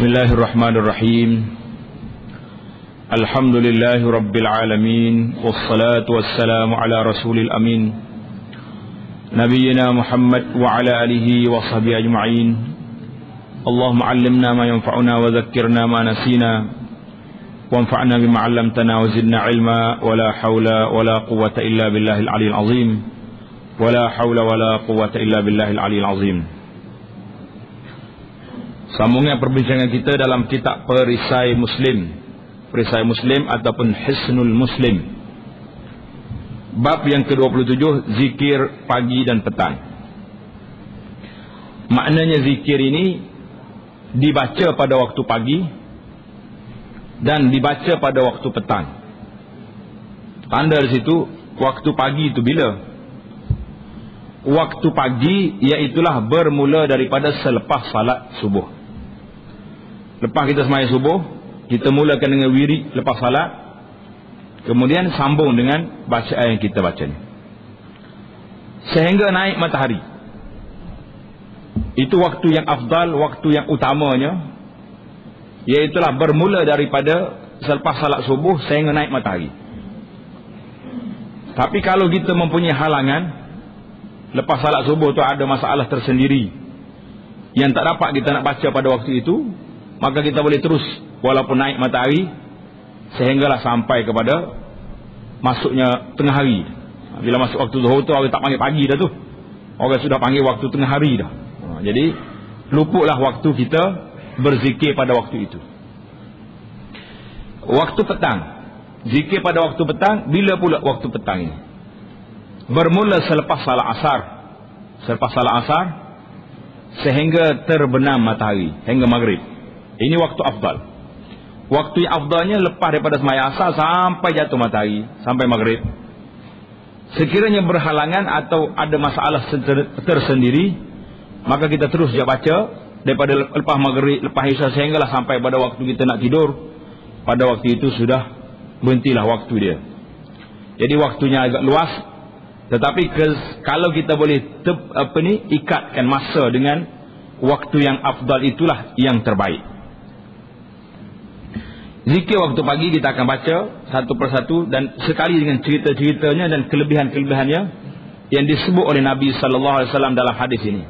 Bismillahirrahmanirrahim. Alhamdulillahi Rabbil Alamin. Wassalatu wassalamu ala rasulil amin, Nabiyyina Muhammad wa ala alihi wa sahbihi ajma'in. Allahumma allimna ma yanfa'una wa dhakkirna ma nasina, wanfa'na bima 'allamtana wa zidna ilma. Wa la hawla wa la quwwata illa billahil aliyyil azim. Wa la hawla wa la quwwata illa billahil aliyyil azim. Sambungan perbincangan kita dalam kitab Perisai Muslim, Perisai Muslim ataupun Hisnul Muslim, bab yang ke-27, zikir pagi dan petang. Maknanya zikir ini dibaca pada waktu pagi dan dibaca pada waktu petang. Tanda di situ waktu pagi itu bila? Waktu pagi iaitulah bermula daripada selepas salat subuh. Lepas kita sembahyang subuh, kita mulakan dengan wirid lepas salat, kemudian sambung dengan bacaan yang kita baca ni sehingga naik matahari. Itu waktu yang afdal, waktu yang utamanya, iaitulah bermula daripada selepas salat subuh sehingga naik matahari. Tapi kalau kita mempunyai halangan, lepas salat subuh tu ada masalah tersendiri yang tak dapat kita nak baca pada waktu itu, maka kita boleh terus walaupun naik matahari sehinggalah sampai kepada masuknya tengah hari. Bila masuk waktu zuhur tu orang tak panggil pagi dah tu, orang sudah panggil waktu tengah hari dah. Jadi luputlah waktu kita berzikir pada waktu itu. Waktu petang, zikir pada waktu petang. Bila pula waktu petang ini? Bermula selepas salat asar, selepas salat asar sehingga terbenam matahari, hingga maghrib. Ini waktu afdal. Waktu yang afdalnya lepas daripada sembahyang asar sampai jatuh matahari, sampai maghrib. Sekiranya berhalangan atau ada masalah tersendiri, maka kita terus je baca daripada lepas maghrib, lepas isya sehinggalah sampai pada waktu kita nak tidur. Pada waktu itu sudah berhentilah waktu dia. Jadi waktunya agak luas, tetapi kalau kita boleh ikatkan masa dengan waktu yang afdal, itulah yang terbaik. Zikir waktu pagi kita akan baca satu persatu dan sekali dengan cerita-ceritanya dan kelebihan-kelebihannya yang disebut oleh Nabi SAW dalam hadis ini.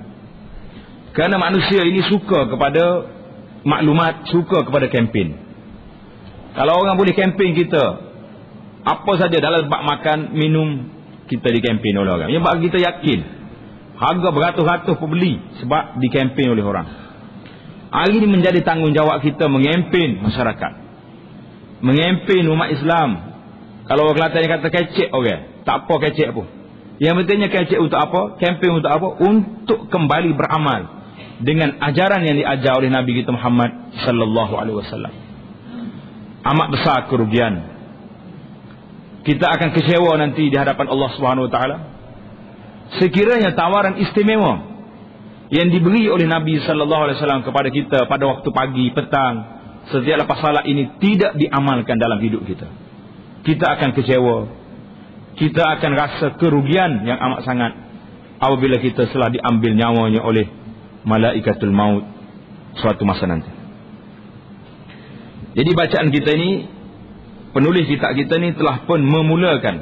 Kerana manusia ini suka kepada maklumat, suka kepada kempen. Kalau orang boleh kempen kita, apa saja dalam bab makan, minum, kita dikempen oleh orang. Yang bagi kita yakin, harga beratus-ratus pembeli sebab dikempen oleh orang. Hari ini menjadi tanggungjawab kita mengempen masyarakat, mengempen umat Islam. Kalau orang Kelantan yang kata kecek, tak apa kecek pun. Yang pentingnya kecek untuk apa? Kempen untuk apa? Untuk kembali beramal dengan ajaran yang diajar oleh Nabi kita Muhammad sallallahu alaihi wasallam. Amat besar kerugian. Kita akan kecewa nanti di hadapan Allah Subhanahu wa taala sekiranya tawaran istimewa yang diberi oleh Nabi sallallahu alaihi wasallam kepada kita pada waktu pagi, petang, setiap lepas salat ini tidak diamalkan dalam hidup kita. Kita akan kecewa. Kita akan rasa kerugian yang amat sangat apabila kita telah diambil nyawanya oleh malaikatul maut suatu masa nanti. Jadi bacaan kita ini, penulis kitab kita ni telah pun memulakan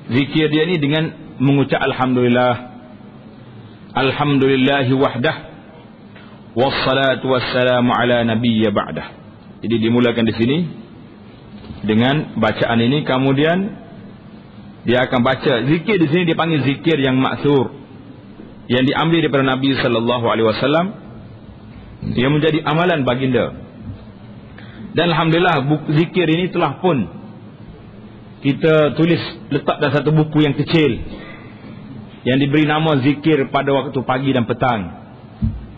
zikir dia ni dengan mengucap alhamdulillah, alhamdulillahi wahdah, wassalatu wassalamu ala nabiyya ba'dah. Jadi dimulakan di sini dengan bacaan ini, kemudian dia akan baca zikir di sini dipanggil zikir yang maksur, yang diambil daripada Nabi sallallahu alaihi wasallam, yang menjadi amalan baginda. Dan alhamdulillah zikir ini telah pun kita tulis, letak dalam satu buku yang kecil yang diberi nama zikir pada waktu pagi dan petang.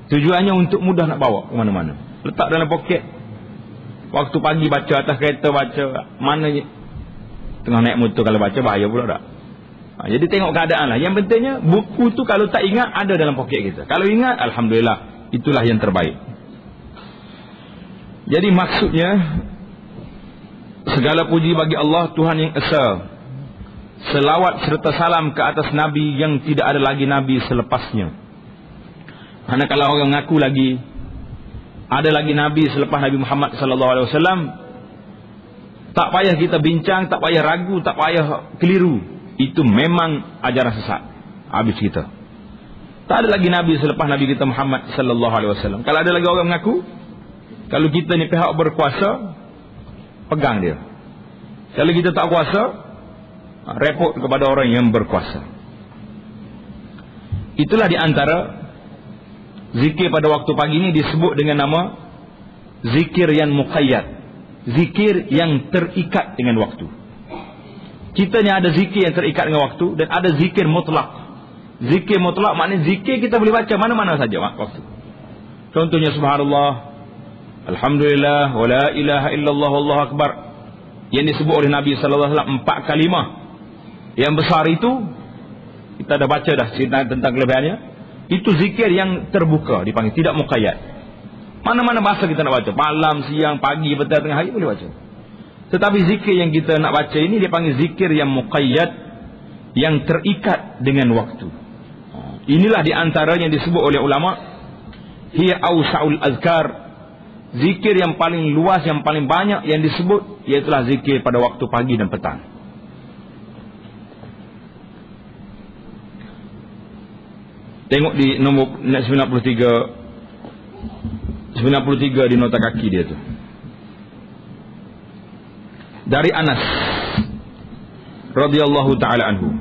Tujuannya untuk mudah nak bawa ke mana-mana. Letak dalam poket. Waktu pagi baca, atas kereta baca, mana tengah naik motor kalau baca bahaya pula tak. Jadi tengok keadaan lah. Yang pentingnya buku tu kalau tak ingat ada dalam poket kita. Kalau ingat, alhamdulillah, itulah yang terbaik. Jadi maksudnya, segala puji bagi Allah Tuhan yang Esa. Selawat serta salam ke atas Nabi yang tidak ada lagi Nabi selepasnya. Karena kalau orang mengaku lagi ada lagi Nabi selepas Nabi Muhammad sallallahu alaihi wasallam. Tak payah kita bincang, tak payah ragu, tak payah keliru. Itu memang ajaran sesat. Habis kita. Tak ada lagi Nabi selepas Nabi kita Muhammad sallallahu alaihi wasallam. Kalau ada lagi orang mengaku, kalau kita ni pihak berkuasa, pegang dia. Kalau kita tak kuasa, repot kepada orang yang berkuasa. Itulah di antara zikir pada waktu pagi ini disebut dengan nama zikir yang muqayyad. Zikir yang terikat dengan waktu. Kita ni ada zikir yang terikat dengan waktu dan ada zikir mutlak. Zikir mutlak maknanya zikir kita boleh baca mana-mana saja waktu. Contohnya subhanallah, alhamdulillah, wa la ilaha illallah, wallahu akbar. Yang disebut oleh Nabi sallallahu alaihi wasallam 4 kalimah. Yang besar itu kita dah baca dah cerita tentang kelebihannya. Itu zikir yang terbuka dipanggil, tidak muqayyad. Mana-mana bahasa kita nak baca, malam, siang, pagi, petang, tengah hari boleh baca. Tetapi zikir yang kita nak baca ini dia panggil zikir yang muqayyad, yang terikat dengan waktu. Inilah di antara yang disebut oleh ulama hiya awsa'ul azkar. Zikir yang paling luas, yang paling banyak yang disebut ialah zikir pada waktu pagi dan petang. Tengok di nombor 93 di nota kaki dia tu. Dari Anas radhiyallahu taala anhu.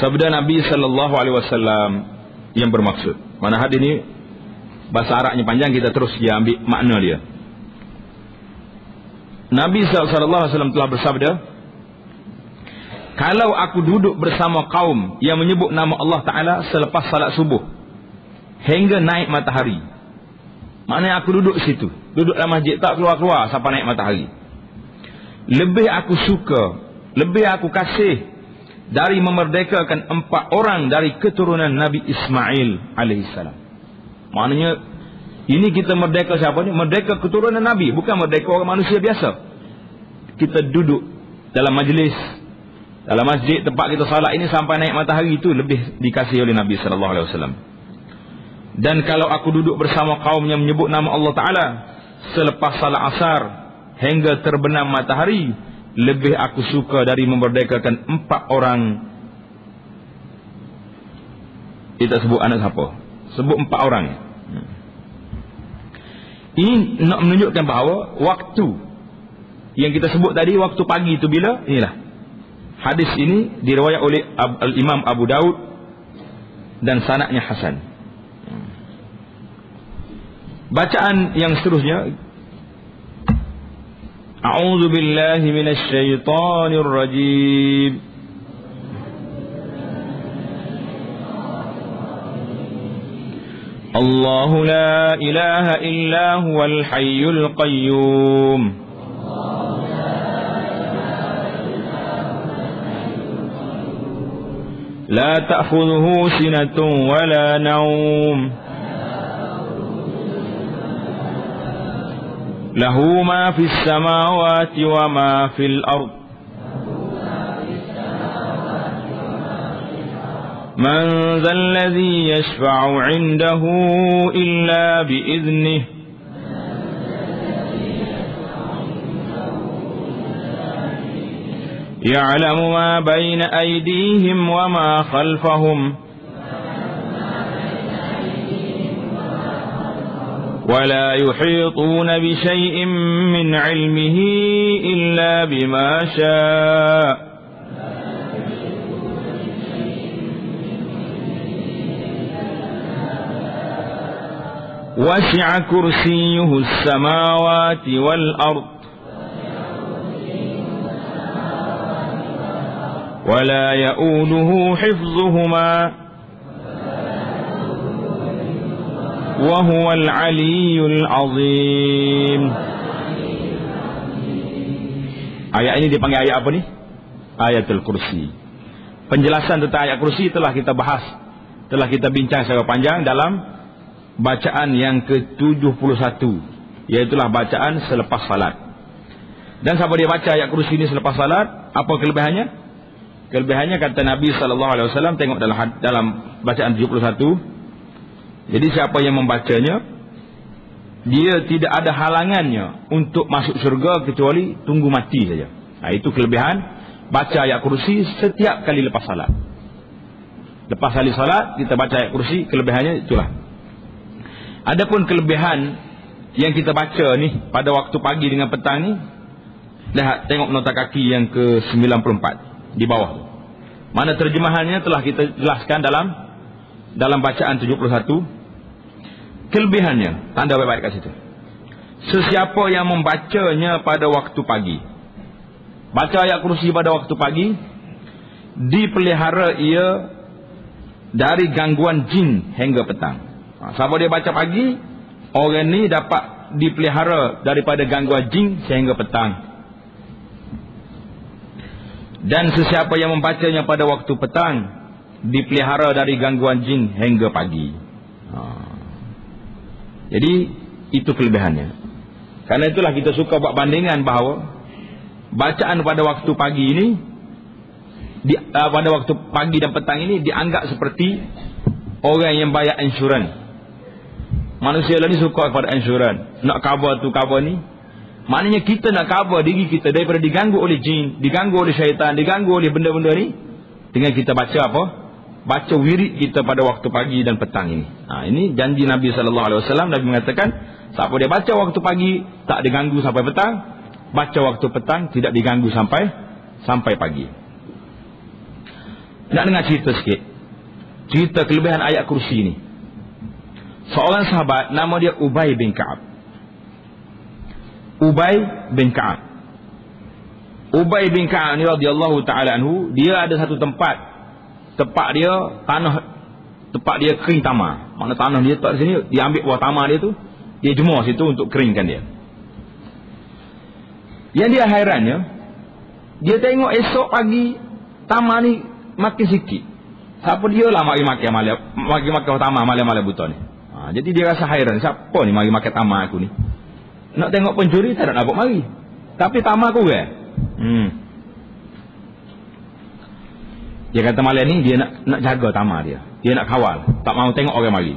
Sabda Nabi sallallahu alaihi wasallam yang bermaksud. Mana hadis ini bahasa Arabnya panjang, kita terus dia ambil makna dia. Nabi sallallahu alaihi wasallam telah bersabda, kalau aku duduk bersama kaum yang menyebut nama Allah Ta'ala selepas salat subuh hingga naik matahari, maknanya aku duduk situ, duduk dalam masjid, tak keluar-keluar sampai naik matahari, lebih aku suka, lebih aku kasih dari memerdekakan 4 orang dari keturunan Nabi Ismail alaihissalam. Maknanya ini kita merdeka siapa ni? Merdeka keturunan Nabi, bukan merdeka orang manusia biasa. Kita duduk dalam majlis, dalam masjid tempat kita salat ini sampai naik matahari, itu lebih dikasihi oleh Nabi sallallahu alaihi wasallam. Dan kalau aku duduk bersama kaum yang menyebut nama Allah Ta'ala selepas salat asar hingga terbenam matahari, lebih aku suka dari memerdekakan 4 orang. Kita sebut anak siapa? Sebut 4 orang. Ini nak menunjukkan bahawa waktu yang kita sebut tadi, waktu pagi itu bila? Inilah. Hadis ini diriwayat oleh Imam Abu Daud dan sanadnya hasan. Bacaan yang seterusnya, A'udzu billahi minasy syaithanir rajim. Allahu la ilaha illa huwal hayyul qayyum. La ta'khudhuhu sinatun wa la nawm. Lahu ma fis samawati wa ma fil ard. Man dhal ladzi yashfa'u 'indahu illa bi idhnihi. يعلم ما بين أيديهم وما خلفهم ولا يحيطون بشيء من علمه إلا بما شاء وسع كرسيه السماوات والأرض ولا يؤوده حفظهما وهو العلي العظيم. Ayat ini dipanggil ayat apa ni? Ayatul Kursi. Penjelasan tentang ayat kursi telah kita bahas, telah kita bincang secara panjang dalam bacaan yang ke-71, iaitulah bacaan selepas salat. Dan siapa dia baca ayat kursi ini selepas salat, apa kelebihannya? Kelebihannya kata Nabi SAW, tengok dalam bacaan 71. Jadi siapa yang membacanya, dia tidak ada halangannya untuk masuk syurga kecuali tunggu mati saja. Itu kelebihan baca ayat kursi setiap kali lepas salat. Lepas kali salat kita baca ayat kursi, kelebihannya itulah. Adapun kelebihan yang kita baca ni pada waktu pagi dengan petang ni, lihat tengok nota kaki yang ke-94 di bawah tu. Mana terjemahannya telah kita jelaskan dalam bacaan 71. Kelebihannya, tanda baik-baik kat situ. Sesiapa yang membacanya pada waktu pagi, baca ayat kursi pada waktu pagi, dipelihara ia dari gangguan jin hingga petang. Siapa dia baca pagi, orang ni dapat dipelihara daripada gangguan jin sehingga petang. Dan sesiapa yang membacanya pada waktu petang, dipelihara dari gangguan jin hingga pagi. Jadi itu kelebihannya. Karena itulah kita suka buat bandingan bahawa bacaan pada waktu pagi ini pada waktu pagi dan petang ini dianggap seperti orang yang bayar insurans. Manusia lah ni suka kepada insurans, nak cover tu cover ni. Maknanya kita nak cover diri kita daripada diganggu oleh jin, diganggu oleh syaitan, diganggu oleh benda-benda ni, dengan kita baca apa? Baca wirid kita pada waktu pagi dan petang ini. Ini janji Nabi SAW. Nabi mengatakan, siapa dia baca waktu pagi tak diganggu sampai petang, baca waktu petang tidak diganggu sampai pagi. Nak dengar cerita sikit, cerita kelebihan ayat kursi ini. Seorang sahabat nama dia Ubay bin Ka'ab. Ubay bin Ka'ab ni radhiyallahu ta'ala anhu, dia ada satu tempat dia kering tamar. Mana tanah dia tak sini, dia ambil buah tamar dia tu, dia jemur situ untuk keringkan dia. Yang dia hairannya, dia tengok esok pagi tamar ni makin sikit. Siapa dia lah mari makan tamar malam-malam buta ni. Jadi dia rasa hairan, siapa ni mari makan tamar aku ni? Nak tengok pencuri tak nak dapat mari. Tapi tamar aku Dia kata malam ni dia nak jaga tamar dia. Dia nak kawal, tak mahu tengok orang mari.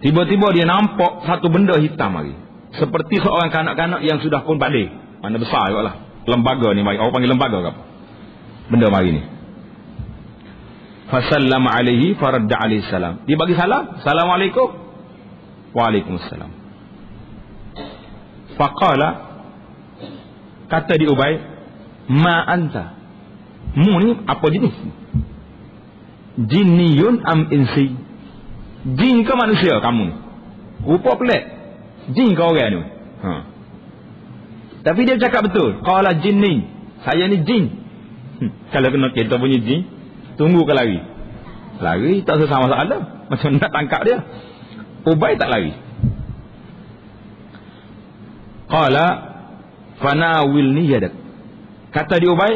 Tiba-tiba dia nampak satu benda hitam mari. Seperti seorang kanak-kanak yang sudah pun balik. Mana besar juga lah. Lembaga ni mari. Orang panggil lembaga ke apa? Benda mari ni. Fasallama alaihi faradda alaihi salam. Dia bagi salam. Assalamualaikum. Waalaikumsalam. Faqala, kata di Ubay, ma anta. Mu ni apa jenis? Jinniyun am insi? Jin ke manusia kamu ni? Rupa pelik. Jin ke orang ni? Tapi dia cakap betul. Qala jinni. Saya ni jin. Kalau kena kita punya jin, tunggu ke lari. Lari tak sesama masalah. Macam nak tangkap dia. Ubay tak lari. Qala fanawilni yadak. Kata dia Ubay,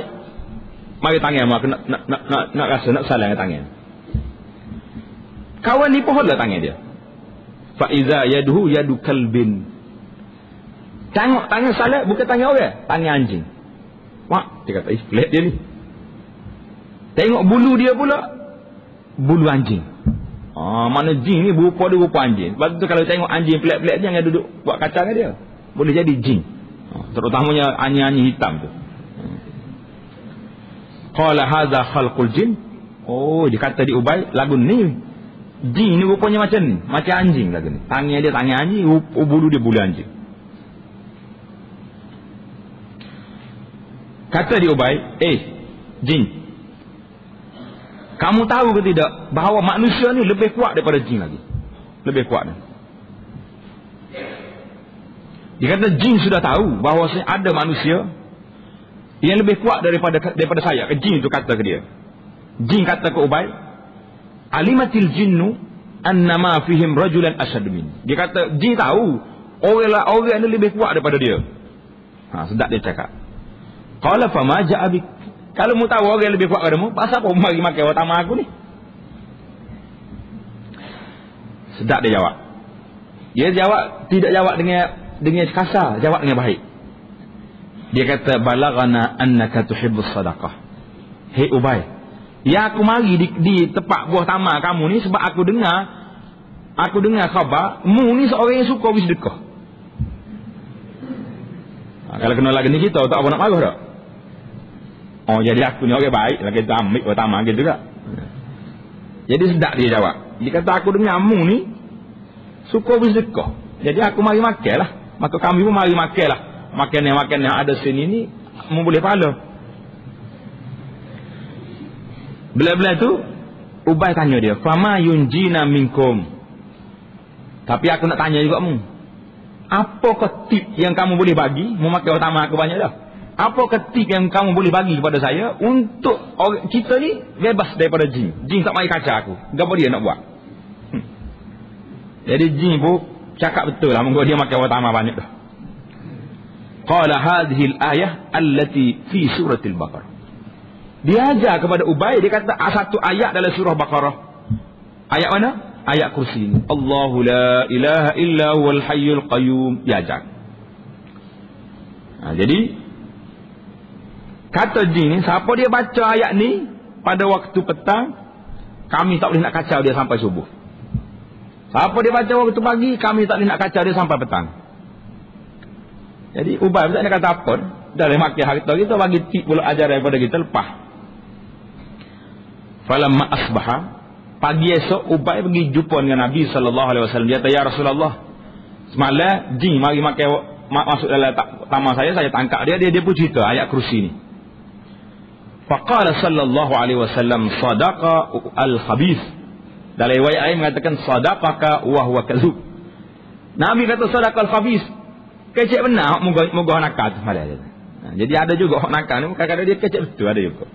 mari tangan mak nak rasa nak salah dengan tangan. Kawan ni pohon lah tangan dia. Fa iza yaduhu yadu kalbin. Tengok tangan salah bukan tangan orang, tangan anjing. Mak, dia kata, pelik dia ni. Tengok bulu dia pula, bulu anjing. Mana jin ni berupa dia rupa anjing. Sebab tu kalau tengok anjing pelik-pelik, jangan duduk buat kacang dengan dia. Boleh jadi jin. Terutamanya anjing-anjing hitam tu. Qala hadza khalqul jin. Dia kata di Ubay, lagu ni jin ni rupanya macam ni, macam anjing lagu ni. Tangan dia tangan anjing, bulu dia bulu anjing. Kata di Ubay, jin, kamu tahu ke tidak bahawa manusia ni lebih kuat daripada jin lagi? Lebih kuat ni. Dia kata jin sudah tahu bahawa ada manusia yang lebih kuat daripada saya. Jin itu kata ke dia. Jin kata ke Ubay, alimatil jinnu annama fihim rajulan ashad min. Dia kata jin tahu orang ni lebih kuat daripada dia. Sedap dia cakap. Qala fama ja'a bik. Kalau mu tahu orang lebih kuat daripada mu, pasal apa mari makan utama aku ni? Sedap dia jawab. Dia jawab, tidak jawab dengan kasar, jawab dengan baik. Dia kata, balaghana annaka tuhibbus sadaqah. Hei Ubay, yang aku mari di tempat buah tamar kamu ni sebab aku dengar aku dengar khabar mu ni seorang yang suka bersedekah. Kalau kena lagi ni kita tak apa nak marah tak? Oh, jadi aku ni orang baik lah, kita ambil pertama gitu tak? Jadi sedap dia jawab. Dia kata aku dengar mu ni suka bersedekah. Jadi aku mari makan lah. Maka kami pun mari makan lah. Makan yang ada sini ni mu boleh pahala. Bila-bila tu Ubay tanya dia, fama yunjina minkum. Tapi aku nak tanya juga mu, apa tip yang kamu boleh bagi? Mu makan utama aku banyak dah. Apa tip yang kamu boleh bagi kepada saya untuk kita ni bebas daripada jin? Jin tak mari kacau aku. Gapo dia nak buat? Jadi jin pun cakap betul lah, mungkin dia makan utama banyak dah. Qala hadhihi al-ayah allati fi suratil Baqarah. Dia ajar kepada Ubay, dia kata satu ayat dalam surah Baqarah. Ayat mana? Ayat kursi. Allahu la ilaha illa huwal hayyul qayyum. Dia ajar. Jadi kata jin ni, siapa dia baca ayat ni pada waktu petang, kami tak boleh nak kacau dia sampai subuh. Siapa dia baca waktu pagi, kami tak boleh nak kacau dia sampai petang. Jadi Ubay tak nak kata apa. Dalam makin harta kita bagi tip pula ajaran daripada kita lepas. Falamma asbaha, pagi esok Ubay pergi jumpa dengan Nabi SAW. Dia kata, ya Rasulullah, semalam jin mari masuk dalam taman saya tangkap dia pun cerita ayat kursi ni. Faqala sallallahu alaihi wasallam, sadaqa al-khabith. Dalam riwayat lain mengatakan sadaqaka wa huwa kadzub. Nabi kata sadaqa al-khabith. Kecek benar moga nakal tu malah. Jadi ada juga hak nakal ni kadang-kadang dia kecek betul, ada juga.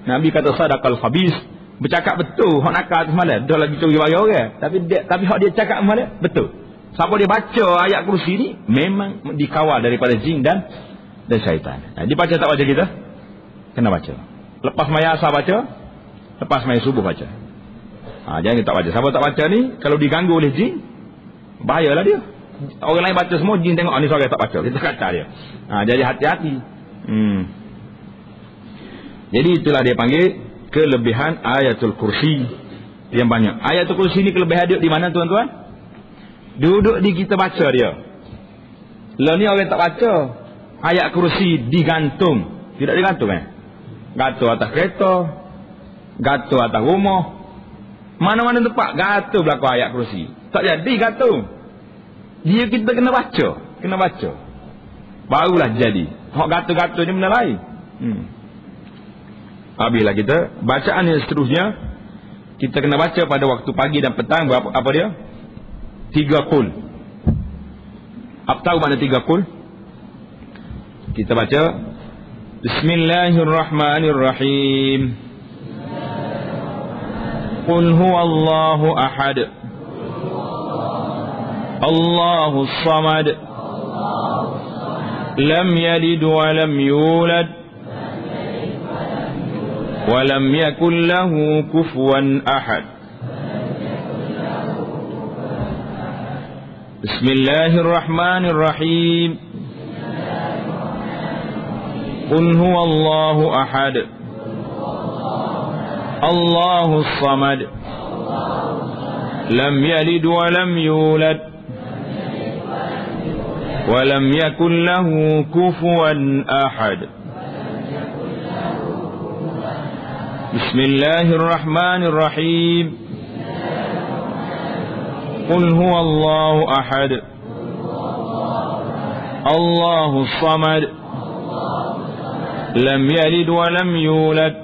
Nabi kata sadaqal khabis, bercakap betul hak nakal tu malah. Dah lagi curi bayar orang, tapi hak dia cakap malah betul. Siapa dia baca ayat kursi ni memang dikawal daripada jin dan syaitan. Dia baca tak baca kita? Kena baca. Lepas maya asar baca, lepas maya subuh baca. Jangan kita tak baca. Siapa tak baca ni kalau diganggu oleh jin, bahayalah dia. Orang lain baca semua, jin tengok ni seorang tak baca, kita kata dia. Jadi hati-hati. Jadi itulah dia panggil kelebihan ayatul kursi yang banyak. Ayatul kursi ni kelebihan dia di mana tuan-tuan? Duduk di kita baca dia. Lah ni orang tak baca, ayat kursi digantung. Tidak digantung gantung atas kereta, gantung atas rumah, mana-mana tempat gantung belakang ayat kursi. Tak jadi gantung. Dia kita kena baca. Barulah jadi. Hak gantung-gantung ni benda lain. Habislah kita. Bacaan yang seterusnya kita kena baca pada waktu pagi dan petang. Apa dia? 3 qul. Apa tahu mana 3 qul? Kita baca Bismillahirrahmanirrahim. Qul huwallahu ahad, Allahus samad, lam yalid wa lam yulad, wa lam yakul lahu kufuwan ahad. Bismillahirrahmanirrahim. Qul huwallahu ahad, Allahus samad, lam yalid wa lam yulad, wa lam yakul lahu kufuwan ahad. Bismillahirrahmanirrahim. Qul huwallahu ahad, Allahus samad, lam yalid wa lam yulad,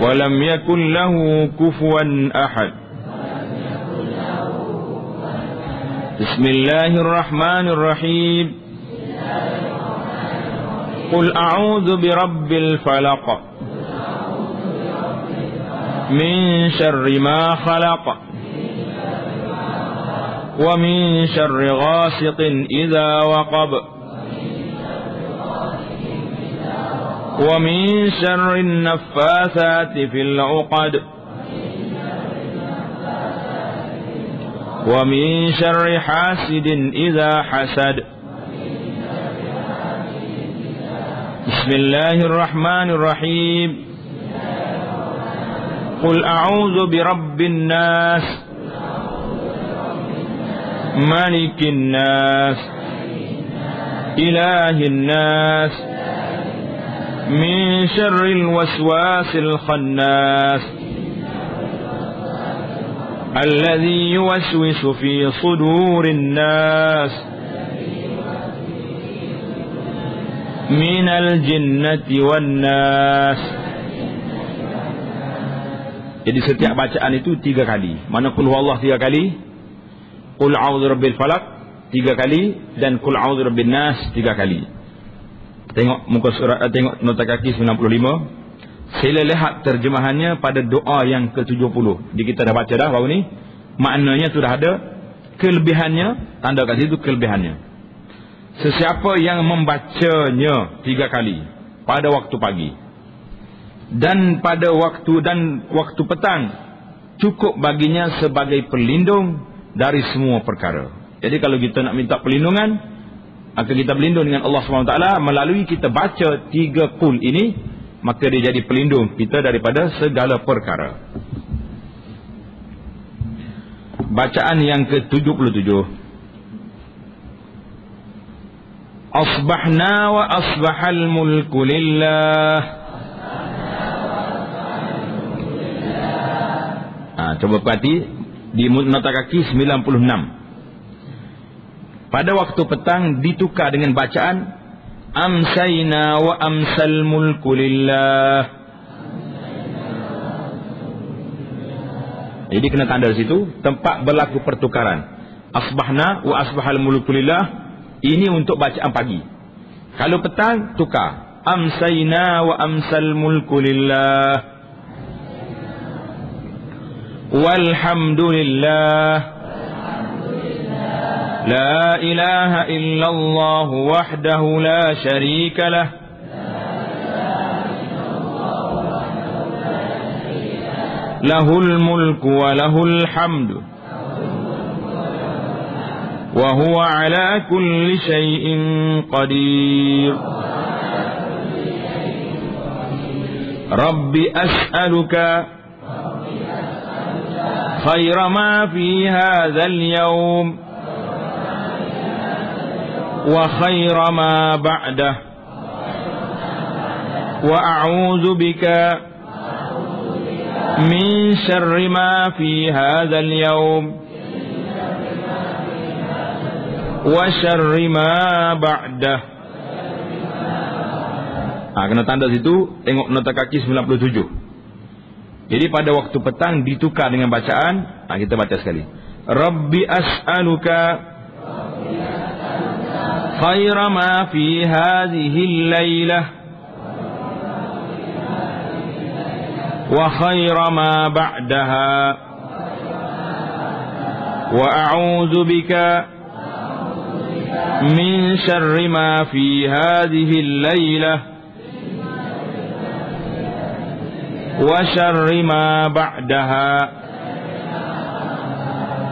wa lam yakul lahu kufuwan ahad. Bismillahirrahmanirrahim. Qul a'udzu birabbil falaq, min syarri ma khalaq, wa min syarri ghasiqin idza waqab, wa min syarri an-naffathati fil 'uqad, wa min syarri hasidin idza hasad. Bismillahirrahmanirrahim. Qul a'udzu birabbin nas, malikin nas, ilahin nas, min syarril waswasil khannas, alladhi yuwaswisu fi sudurin nas, minal jinnati wan nas. Jadi setiap bacaan itu 3 kali. Mana qul huwallah 3 kali, qul a'udzu birabbil falaq 3 kali, dan qul a'udzu birabbin nas 3 kali. Tengok muka surat, tengok nota kaki 95. Sila lihat terjemahannya pada doa yang ke-70. Jadi kita dah baca dah baru ni. Maknanya sudah ada, kelebihannya tanda kat situ kelebihannya. Sesiapa yang membacanya 3 kali pada waktu pagi dan pada waktu petang, cukup baginya sebagai pelindung dari semua perkara. Jadi kalau kita nak minta perlindungan, maka kita berlindung dengan Allah SWT melalui kita baca 3 qul ini, maka dia jadi pelindung kita daripada segala perkara. Bacaan yang ke-77. Asbahna wa asbahal mulku lillah. Coba perhati di nota kaki 96. Pada waktu petang ditukar dengan bacaan amsayna wa amsal mulku lillah. Jadi kena tanda di situ tempat berlaku pertukaran. Asbahna wa asbahal mulku lillah, ini untuk bacaan pagi. Kalau petang tukar amsayna wa amsal mulku lillah. Walhamdulillah, la ilaha illallah wahdahu la syarika lah, lahul mulku wa lahul hamdu, wa huwa ala kulli syai'in qadir. Rabbi as'aluka خير ما في هذا اليوم وخير ما بعده وأعوذ بك من شر ما في هذا اليوم وشر ما بعده. Kena tanda situ, tengok nota kaki 97. Jadi pada waktu petang ditukar dengan bacaan, kita baca sekali. Rabbi as'aluka khaira ma fi hadhihi al-lailah wa khaira ma ba'daha wa a'udzu bika min syarri ma fi hadhihi al-lailah wa syarri ma ba'daha.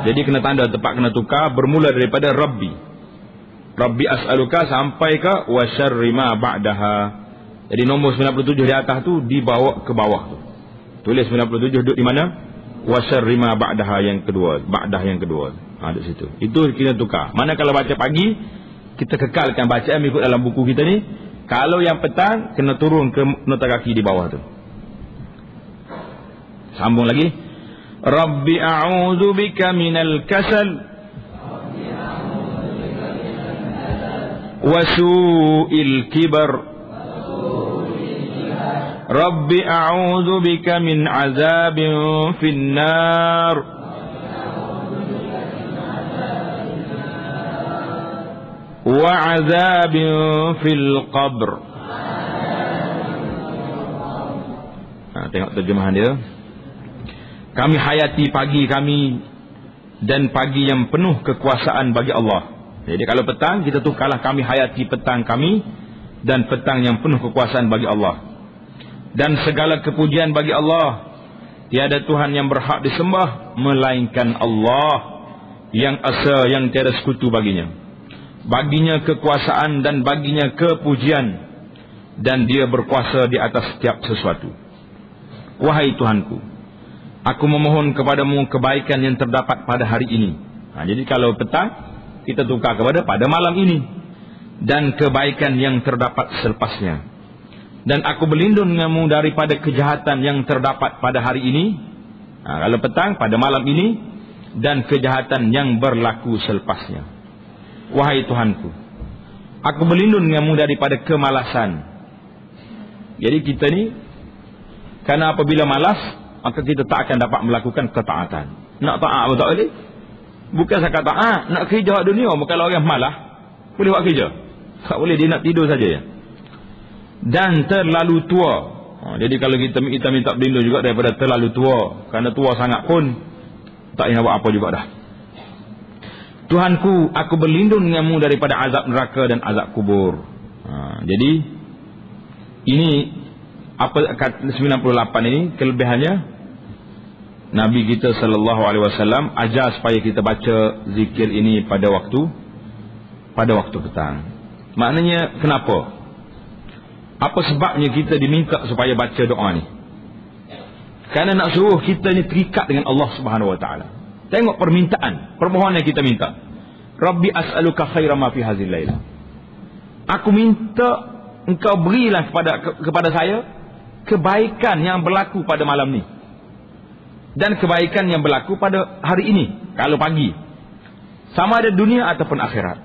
Jadi kena tanda tepat, kena tukar, bermula daripada Rabbi as'aluka sampai ke wa syarri ma ba'daha. Jadi nombor 97 di atas tu dibawa ke bawah tu. Tulis 97 duduk di mana? Wa syarri ma ba'daha yang kedua, ba'dah yang kedua. Di situ. Itu kita tukar. Mana kalau baca pagi kita kekalkan bacaan mengikut dalam buku kita ni. Kalau yang petang kena turun ke nota kaki di bawah tu. Sambung lagi. Rabbi a'udzu bika minal kasal wa su'il kibar. Rabbi a'udzu bika min azabin finnar wa azabin fil qabr. Tengok terjemahan dia. Kami hayati pagi kami dan pagi yang penuh kekuasaan bagi Allah. Jadi kalau petang kita tukarlah kami hayati petang kami dan petang yang penuh kekuasaan bagi Allah. Dan segala kepujian bagi Allah. Tiada Tuhan yang berhak disembah melainkan Allah yang esa, yang tiada sekutu baginya. Baginya kekuasaan dan baginya kepujian, dan dia berkuasa di atas setiap sesuatu. Wahai Tuhanku, Aku memohon kepadamu kebaikan yang terdapat pada hari ini. Jadi kalau petang, kita tukar kepada pada malam ini. Dan kebaikan yang terdapat selepasnya. Dan aku berlindung denganmu daripada kejahatan yang terdapat pada hari ini. Kalau petang, pada malam ini. Dan kejahatan yang berlaku selepasnya. Wahai Tuhanku, aku berlindung denganmu daripada kemalasan. Jadi kita ni, karena apabila malas, maka kita tak akan dapat melakukan ketaatan. Nak taat pun tak boleh. Bukan sahaja taat, nak kerja dunia. Kalau orang malas, boleh buat kerja. Tak boleh, dia nak tidur saja ya. Dan terlalu tua. Jadi kalau kita minta berlindung juga daripada terlalu tua. Kerana tua sangat pun tak ingat buat apa juga dah. Tuhanku, aku berlindung denganmu daripada azab neraka dan azab kubur. Jadi ini apa kat 98 ini kelebihannya. Nabi kita sallallahu alaihi wasallam ajar supaya kita baca zikir ini pada waktu petang. Maknanya kenapa? Apa sebabnya kita diminta supaya baca doa ni? Kerana nak suruh kita ni terikat dengan Allah Subhanahu wa taala. Tengok permohonan yang kita minta. Rabbi as'aluka khaira ma fi hadzal laila. Aku minta engkau berilah kepada saya kebaikan yang berlaku pada malam ni. Dan kebaikan yang berlaku pada hari ini, kalau pagi. Sama ada dunia ataupun akhirat.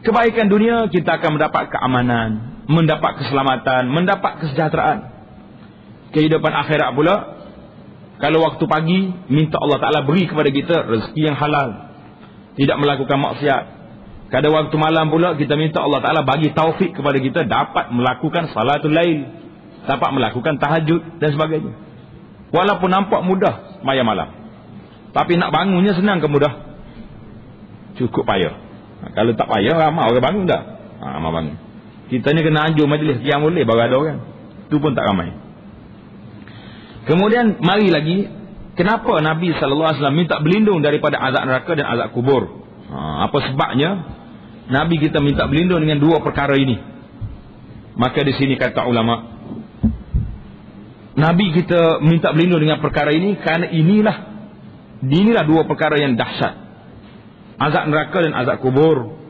Kebaikan dunia kita akan mendapat keamanan, mendapat keselamatan, mendapat kesejahteraan. Kehidupan akhirat pula, kalau waktu pagi, minta Allah Ta'ala beri kepada kita rezeki yang halal, tidak melakukan maksiat. Pada waktu malam pula, kita minta Allah Ta'ala bagi taufik kepada kita dapat melakukan salatul lail, dapat melakukan tahajud dan sebagainya. Walaupun nampak mudah sembahyang malam, tapi nak bangunnya senang ke mudah? Cukup payah. Kalau tak payah, ramai orang bangun tak? Ramai bangun. Kita ni kena anjur majlis qiyamul lail baru ada orang. Itu pun tak ramai. Kemudian mari lagi, kenapa Nabi sallallahu alaihi wasallam minta berlindung daripada azab neraka dan azab kubur? Apa sebabnya Nabi kita minta berlindung dengan dua perkara ini? Maka di sini kata ulama, Nabi kita minta berlindung dengan perkara ini kerana inilah dua perkara yang dahsyat. Azab neraka dan azab kubur.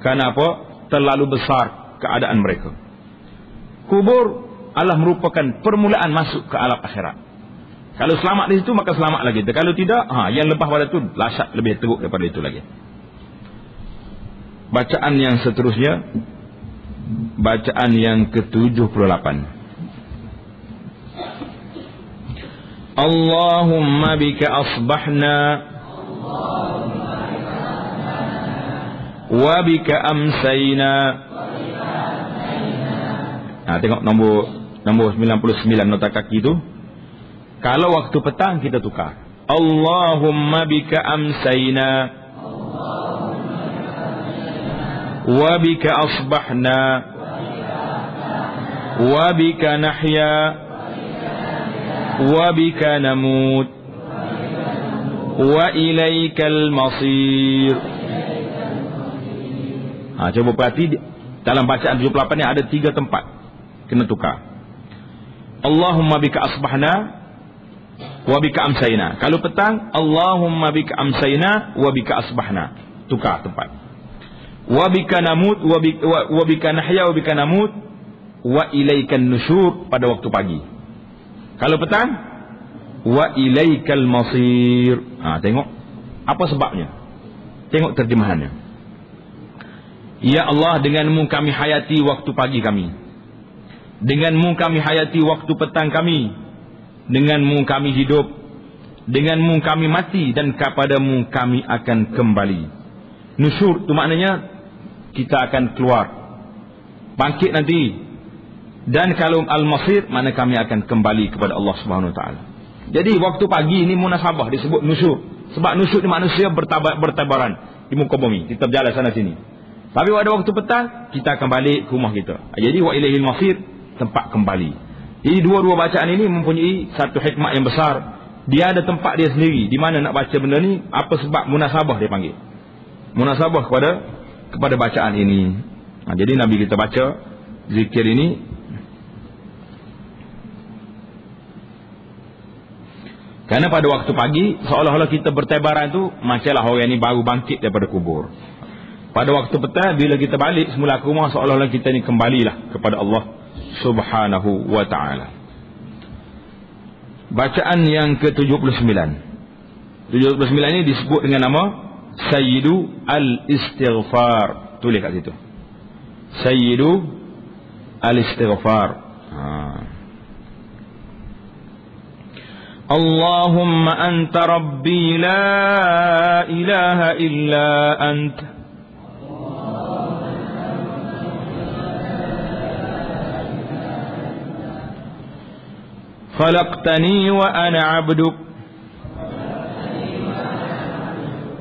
Kerana apa? Terlalu besar keadaan mereka. Kubur adalah merupakan permulaan masuk ke alam akhirat. Kalau selamat di situ, maka selamatlah kita. Kalau tidak, yang lepas pada itu dahsyat, lebih teruk daripada itu lagi. Bacaan yang seterusnya, bacaan yang ke-78. Allahumma bika asbahna wa bika amsayna. Tengok nombor 99 nota kaki itu. Kalau waktu petang kita tukar. Allahumma bika amsayna wa bika asbahna wa bika nahya wa bika namut wa ilaikal masir. Coba perhati dalam bacaan 78 ni ada 3 tempat kena tukar. Allahumma bika asbahna wa bika amsayna. Kalau petang, Allahumma bika amsayna wa bika asbahna. Tukar tempat. Wa bika namut wa bika nahya wa bika namut wa ilaikan nusyur pada waktu pagi. Kalau petang, wa ilaikal masir. Tengok apa sebabnya. Tengok terjemahannya. Ya Allah, denganmu kami hayati waktu pagi kami. Denganmu kami hayati waktu petang kami. Denganmu kami hidup. Denganmu kami mati. Dan kepadamu kami akan kembali. Nusyur itu maknanya kita akan keluar, bangkit nanti. Dan kalau al-masir, mana kami akan kembali kepada Allah Subhanahu Wa Taala. Jadi waktu pagi ini munasabah disebut nusyur. Sebab nusyur ni manusia bertabaran di muka bumi. Kita berjalan sana sini. Tapi pada waktu petang, kita akan balik ke rumah kita. Jadi wa ilaihil masir, tempat kembali. Jadi dua-dua bacaan ini mempunyai satu hikmah yang besar. Dia ada tempat dia sendiri di mana nak baca benda ni. Apa sebab munasabah dia panggil? Munasabah kepada bacaan ini. Jadi Nabi kita baca zikir ini. Karena pada waktu pagi seolah-olah kita bertebaran tu macamlah orang ni baru bangkit daripada kubur. Pada waktu petang bila kita balik semula ke rumah, seolah-olah kita ni kembalilah kepada Allah Subhanahu wa ta'ala. Bacaan yang ke-79. 79 ini disebut dengan nama Sayyidu Al-Istighfar. Tulis kat situ. Sayyidu Al-Istighfar. Allahumma anta rabbi la ilaha illa anta. Khalaqtani wa ana 'abduk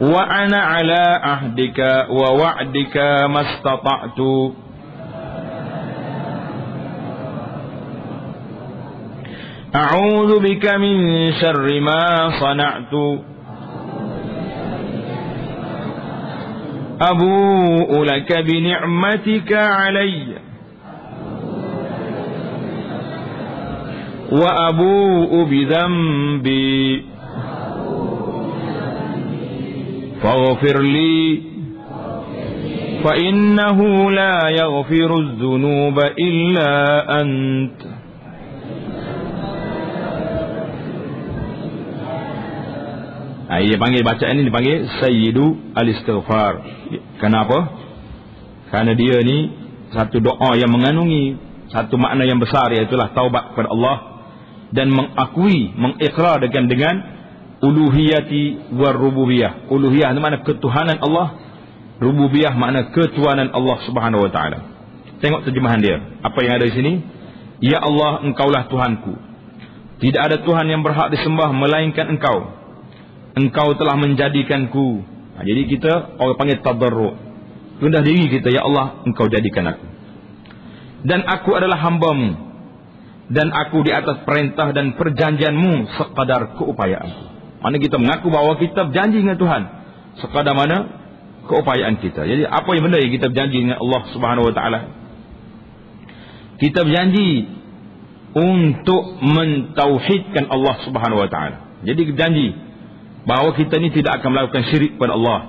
wa ana 'ala ahdika wa wa'dika mastata'tu. A'udzu bika min syarri ma sana'tu. Abu'u laka bi ni'matika 'alayya wa abu'u bi dhanbi faghfir li fa innahu la yaghfiru adh-dhunuba illa anta. Dia panggil bacaan ini dipanggil Sayyidu Al-Istighfar. Kenapa? Karena dia ni satu doa yang mengandungi satu makna yang besar, iaitu taubat kepada Allah dan mengakui, mengikrar dengan uluhiyati wa rububiyah. Uluhiyah itu makna ketuhanan Allah, rububiyah makna ketuhanan Allah Subhanahu wa taala. Tengok terjemahan dia. Apa yang ada di sini? Ya Allah, Engkaulah Tuhanku. Tidak ada Tuhan yang berhak disembah melainkan Engkau. Engkau telah menjadikanku. Jadi kita orang panggil tadarru'. Rendah diri kita, ya Allah, Engkau jadikan aku. Dan aku adalah hamba-Mu. Dan aku di atas perintah dan perjanjian-Mu sekadar keupayaanku. Mana kita mengaku bahawa kita berjanji dengan Tuhan sekadar mana keupayaan kita. Jadi apa yang benda yang kita berjanji dengan Allah Subhanahu wa taala? Kita berjanji untuk mentauhidkan Allah Subhanahu wa taala. Jadi berjanji bahawa kita ni tidak akan melakukan syirik kepada Allah.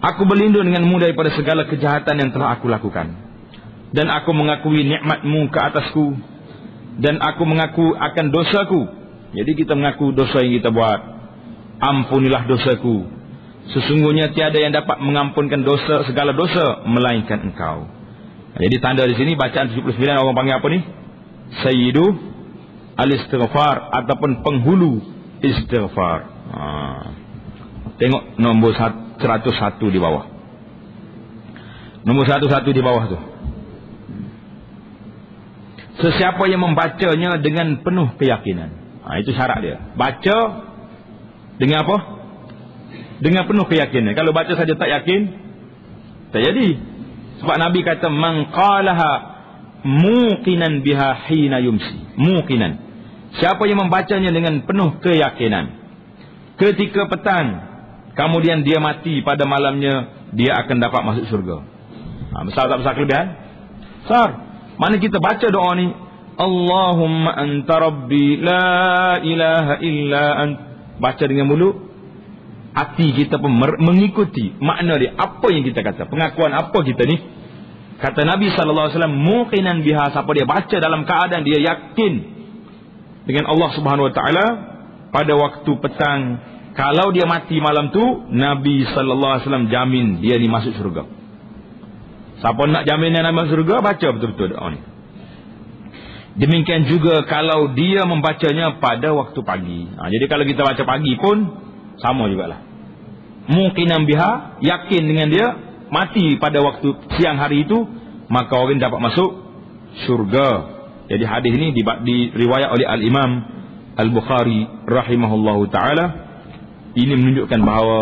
Aku berlindung dengan-Mu daripada segala kejahatan yang telah aku lakukan. Dan aku mengakui nikmat-Mu ke atasku. Dan aku mengaku akan dosaku. Jadi kita mengaku dosa yang kita buat. Ampunilah dosaku. Sesungguhnya tiada yang dapat mengampunkan dosa, segala dosa melainkan Engkau. Jadi tanda di sini bacaan 79 orang panggil apa ni? Sayyidu Al-Istighfar ataupun penghulu istighfar. Tengok nombor 101 di bawah. Nombor 101 di bawah tu. Sesiapa yang membacanya dengan penuh keyakinan. Itu syarat dia. Baca dengan apa? Dengan penuh keyakinan. Kalau baca saja tak yakin, tak jadi. Sebab Nabi kata man qalaha muqinan biha hina yumsi. Muqinan. Siapa yang membacanya dengan penuh keyakinan, ketika petang kemudian dia mati pada malamnya, dia akan dapat masuk surga. Besar tak besar kelebihan? Besar. Mana kita baca doa ni, Allahumma anta rabbi la ilaha illa ant. Baca dengan mulut, hati kita pun mengikuti makna dia. Apa yang kita kata, pengakuan apa kita ni. Kata Nabi SAW, muqinan biha, siapa dia baca dalam keadaan dia yakin dengan Allah Subhanahu Wa Taala pada waktu petang, kalau dia mati malam tu, Nabi SAW jamin dia ni masuk surga. Siapa nak jamin dia nak masuk surga, baca betul-betul doa ni. Demikian juga kalau dia membacanya pada waktu pagi. Jadi kalau kita baca pagi pun sama jugalah. Muqinan biha, yakin dengan dia, mati pada waktu siang hari itu, maka orang dapat masuk syurga. Jadi hadis ini diriwayat oleh Al-Imam Al-Bukhari rahimahullahu ta'ala. Ini menunjukkan bahawa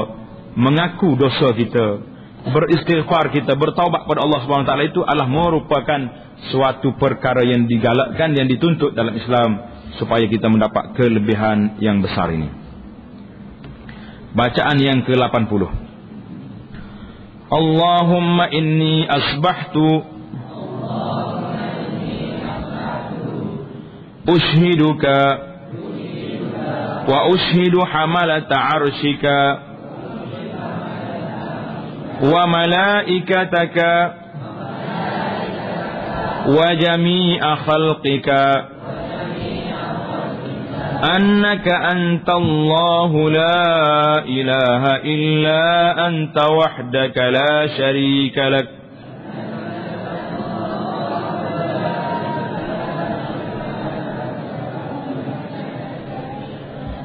mengaku dosa kita, beristighfar kita, bertaubat kepada Allah Subhanahu wa taala itu adalah merupakan suatu perkara yang digalakkan, yang dituntut dalam Islam supaya kita mendapat kelebihan yang besar ini. Bacaan yang ke-80. Allahumma inni asbahtu ushhiduka wa ushidu hamalata arshika wa malaikataka wa jami'a khalqika annaka antallahu la ilaha illa anta wahdaka la syarika lak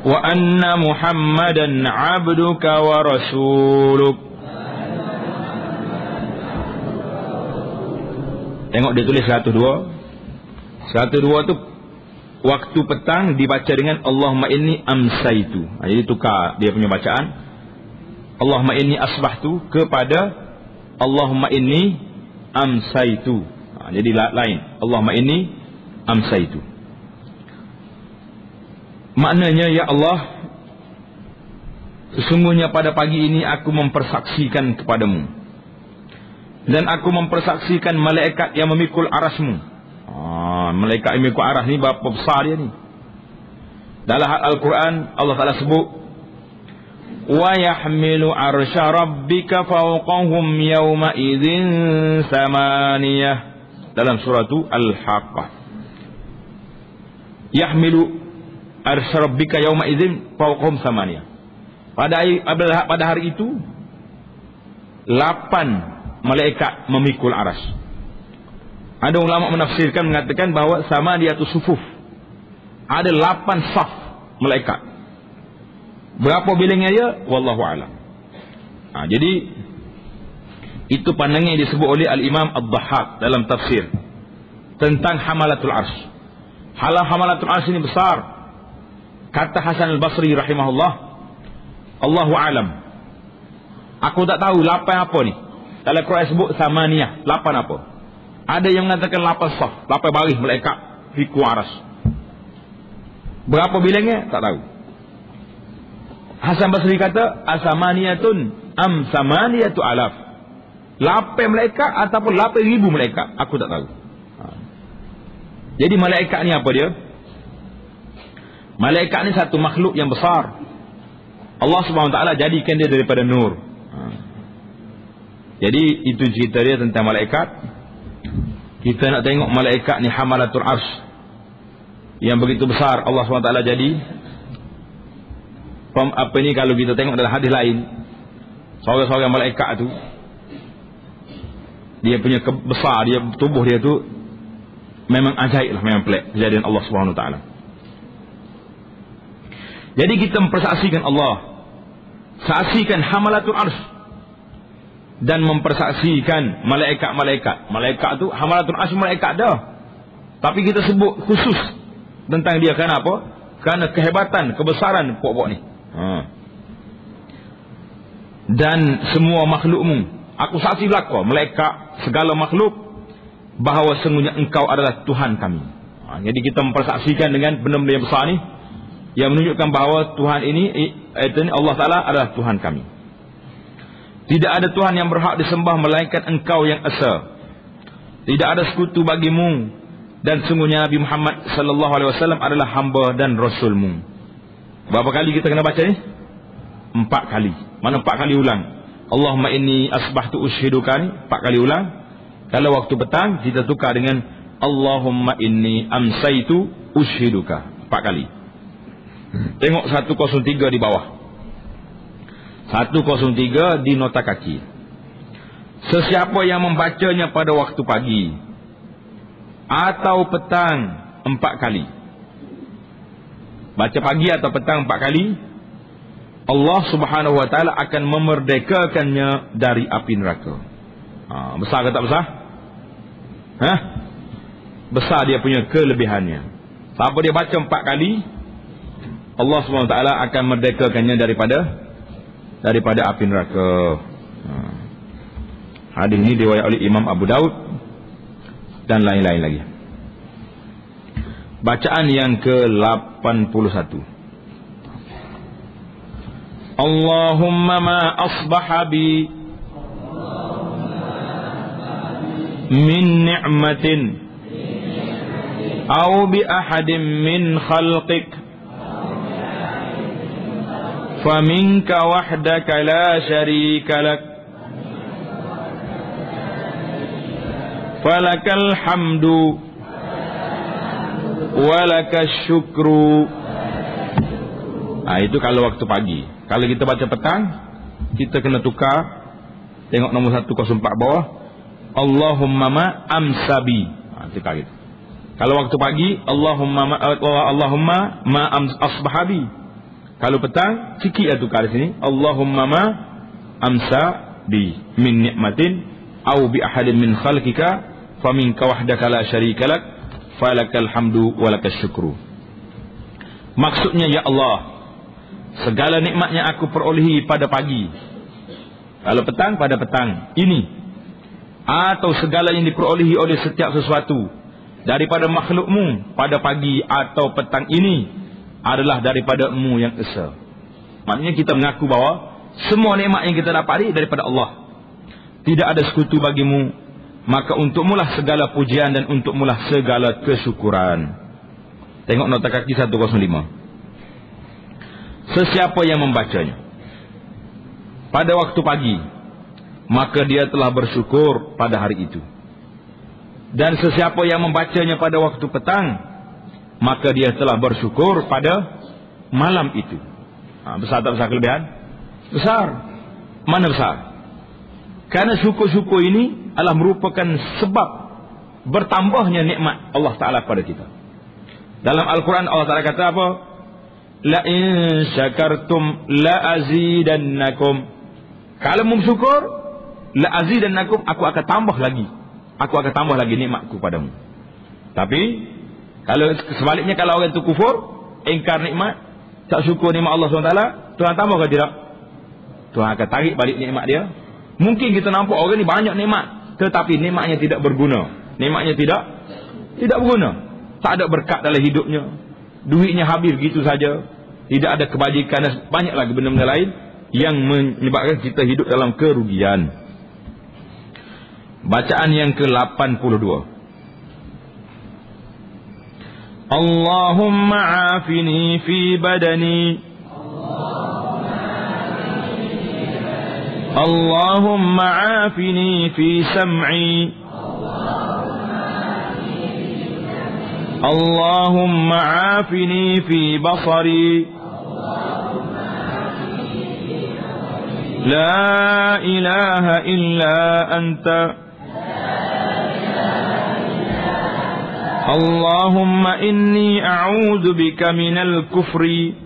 wa anna Muhammadan abduka wa rasuluk. Tengok dia tulis 102. 102 tu waktu petang dibaca dengan Allahumma inni amsaitu. Jadi tukar dia punya bacaan. Allahumma inni asbahtu kepada Allahumma inni amsaitu. Jadi lain. Allahumma inni amsaitu. Maknanya, ya Allah, sesungguhnya pada pagi ini aku mempersaksikan kepadamu, dan aku mempersaksikan malaikat yang memikul arasmu. Malaikat yang memikul aras ni berapa besar dia ni. Dalam Al-Quran Allah Ta'ala sebut, wa yahmilu arsya rabbika fawqahum yawma idzin samaniyah, dalam surah Al-Haqqah. Yahmilu arsy rabbika yauma idzin fawqahum samaniyah. Pada hari itu 8 malaikat memikul aras. Ada ulama menafsirkan mengatakan bahawa samaniyah itu sufuf. Ada 8 saf malaikat. Berapa bilangnya dia? Wallahu a'lam. Jadi itu pandangan yang disebut oleh Al-Imam Ad-Dhahhak dalam tafsir tentang hamalatul arsy. Hamalatul arsy ini besar. Kata Hasan Al-Basri rahimahullah, Allahu alam, aku tak tahu 8 apa ni. Dalam Quran sebut samaniyah, 8 apa. Ada yang mengatakan 8 saf, 8 baris malaikat fiku aras. Berapa bilangnya? Tak tahu. Hasan Basri kata, asamaniyatun am samaniyatu alaf. 8 malaikat ataupun 8,000 malaikat, aku tak tahu. Jadi malaikat ni apa dia? Malaikat ni satu makhluk yang besar. Allah Subhanahu Wa Taala jadikan dia daripada nur. Jadi itu cerita dia tentang malaikat. Kita nak tengok malaikat ni hamalatul arsy yang begitu besar. Allah Subhanahu Wa Taala jadi apa ni, kalau kita tengok dalam hadis lain, seorang-seorang malaikat tu dia punya besar, dia tubuh dia tu memang ajaib lah, memang pelik kejadian Allah Subhanahu Wa Taala. Jadi kita mempersaksikan Allah, saksikan hamalatul arsy, dan mempersaksikan malaikat-malaikat. Malaikat tu hamalatul arsy malaikat dah, tapi kita sebut khusus tentang dia kerana apa? Kerana kehebatan, kebesaran pokok ni. Dan semua makhlukmu, aku saksi belaka, malaikat, segala makhluk, bahawa sesungguhnya engkau adalah Tuhan kami. Jadi kita mempersaksikan dengan benda-benda yang besar ni, yang menunjukkan bahawa Tuhan ini, Allah Ta'ala adalah Tuhan kami. Tidak ada Tuhan yang berhak disembah melainkan engkau yang esa. Tidak ada sekutu bagimu, dan sungguhnya Nabi Muhammad sallallahu alaihi wasallam adalah hamba dan rasulmu. Berapa kali kita kena baca ni? 4 kali. Mana 4 kali ulang? Allahumma inni asbahtu ushiduka ni 4 kali ulang. Kalau waktu petang kita tukar dengan Allahumma inni amsaitu ushiduka 4 kali. Tengok 103 di bawah. 103 di nota kaki. Sesiapa yang membacanya pada waktu pagi atau petang 4 kali. Baca pagi atau petang 4 kali, Allah Subhanahu Wa Taala akan memerdekakannya dari api neraka. Besar ke tak besar? Besar dia punya kelebihannya. Siapa dia baca 4 kali, Allah Subhanahu Wa Taala akan merdekakannya daripada api neraka. Hadis ini diriwayatkan oleh Imam Abu Daud dan lain-lain lagi. Bacaan yang ke-81. Allahumma ma asbaha bi min ni'matin aw bi ahadin min khalqik Faminka wahdaka la syarika lak. Falakal hamdu walakas syukru. Itu kalau waktu pagi. Kalau kita baca petang, kita kena tukar. Tengok nombor 104 bawah. Allahumma ma amsabi. Tukar gitu. Kalau waktu pagi, Allahumma ma asbahabi. Kalau petang, sikit lah tukar di sini. Allahumma ma amsa bi min ni'matin au bi ahadin min khalqika faminka wahdaka la syarika lak falakal hamdu walakas syukru. Maksudnya, ya Allah, segala nikmat yang aku perolehi pada pagi, kalau petang pada petang ini, atau segala yang diperolehi oleh setiap sesuatu daripada makhlukmu pada pagi atau petang ini adalah daripada-Mu yang esa. Maknanya kita mengaku bahawa semua nikmat yang kita dapat daripada Allah. Tidak ada sekutu bagimu, maka untukmu lah segala pujian dan untukmu lah segala kesyukuran. Tengok nota kaki 105. Sesiapa yang membacanya pada waktu pagi, maka dia telah bersyukur pada hari itu. Dan sesiapa yang membacanya pada waktu petang, maka dia telah bersyukur pada malam itu. Besar tak besar kelebihan? Besar. Mana besar? Karena syukur-syukur ini adalah merupakan sebab bertambahnya nikmat Allah Ta'ala kepada kita. Dalam Al-Quran Allah Ta'ala kata apa? La in syakartum la azidannakum. Kalau bersyukur, la azidannakum, aku akan tambah lagi. Aku akan tambah lagi nikmatku padamu. Tapi kalau sebaliknya, kalau orang itu kufur, ingkar nikmat, tak syukur nikmat Allah SWT, Tuhan tambah ke tidak? Tuhan akan tarik balik nikmat dia. Mungkin kita nampak orang ni banyak nikmat, tetapi nikmatnya tidak berguna. Nikmatnya tidak berguna. Tak ada berkat dalam hidupnya. Duitnya habis begitu saja. Tidak ada kebajikan dan banyak lagi benda-benda lain yang menyebabkan kita hidup dalam kerugian. Bacaan yang ke-82. Allahumma afini fi badani. Allahumma afini fi sam'i. Allahumma afini fi basari. La ilaha illa anta. Allahumma inni a'udzu bika minal kufri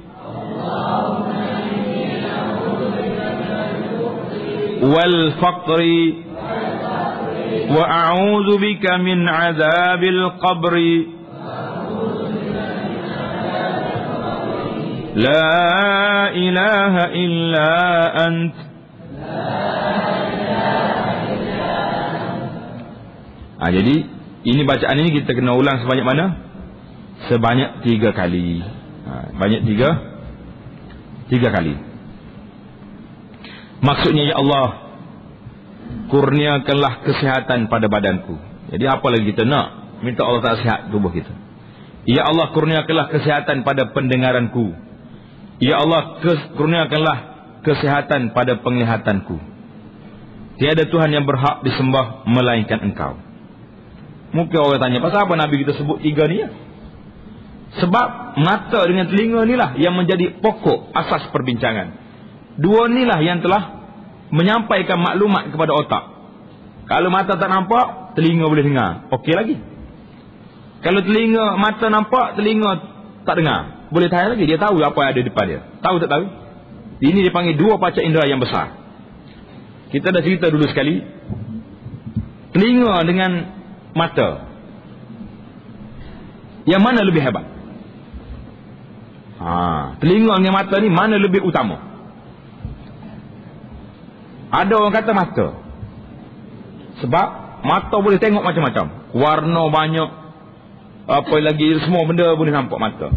wal faqri wa a'udzu bika min 'adzabil qabri. La ilaha illa ant. Jadi ini bacaan ini kita kena ulang sebanyak mana? Sebanyak 3 kali. Banyak 3 kali. Maksudnya, ya Allah, kurniakanlah kesihatan pada badanku. Jadi apa lagi kita nak? Minta Allah Ta'ala sihat tubuh kita. Ya Allah, kurniakanlah kesihatan pada pendengaranku. Ya Allah, kurniakanlah kesihatan pada penglihatanku. Tiada Tuhan yang berhak disembah melainkan Engkau. Mungkin orang tanya, pasal apa Nabi kita sebut 3 ni? Sebab mata dengan telinga inilah yang menjadi pokok asas perbincangan. 2 inilah yang telah menyampaikan maklumat kepada otak. Kalau mata tak nampak, telinga boleh dengar, okey lagi. Kalau mata nampak, telinga tak dengar, boleh tahan lagi. Dia tahu apa yang ada depan dia. Tahu tak tahu? Ini dipanggil 2 panca indera yang besar. Kita dah cerita dulu sekali. Telinga dengan mata, yang mana lebih hebat? Telinga dengan mata ni mana lebih utama? Ada orang kata mata. Sebab mata boleh tengok macam-macam, warna banyak, apa lagi, semua benda boleh nampak mata.